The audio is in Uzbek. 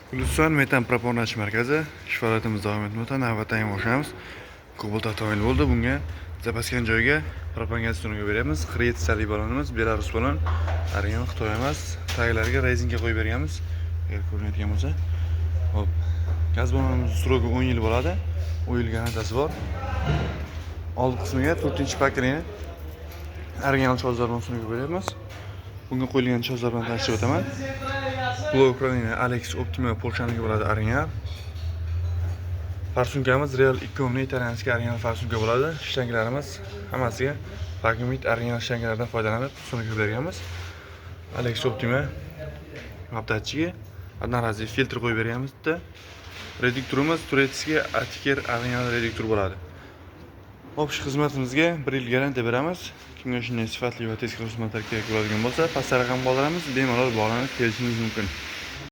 Guliston metan proponash markazi ish faoliyatimiz davom etmoqda. Navbatdagi boshlaymiz. Cobalt avtomobil bo'ldi. Bunga zapasgan joyga propan gaz tunugi beramiz. Xretsiyalik balonimiz, Belarus balon, Arian Xitoy emas. Taglarga rezinga qo'yib berganmiz. Agar ko'rinayotgan bo'lsa. Hop. Gaz balonimiz srogi 10 yil bo'ladi. 10 yil garantiyasi bor. Old qismiga 4-paketini Arian chozlardan tunugi beramiz. Bunga qo'yilgan chozlar bilan tanishib o'taman. Blok Ukraina Alex Optima polshaniki bo'ladi Arian. Farsunkamiz Real Icomni italyanskiy Arian farsunka bo'ladi. Shtanklarimiz hammasiga Fakimit Arian shtanklaridan foydalanib tunugi berganmiz. Alex Optima mapdatchiga одноразовый filtr qo'yib berganmiz. Reduktorimiz turetskiy Atiker Arian reduktor bo'ladi. Общий xizmatimizga 1 yil garantiya beramiz. Kimga shunday sifatli va tezkor xizmatlar kerak bo'ladigan bo'lsa, pastda raqam qoldiramiz, bemalol bog'lanib kelishingiz mumkin.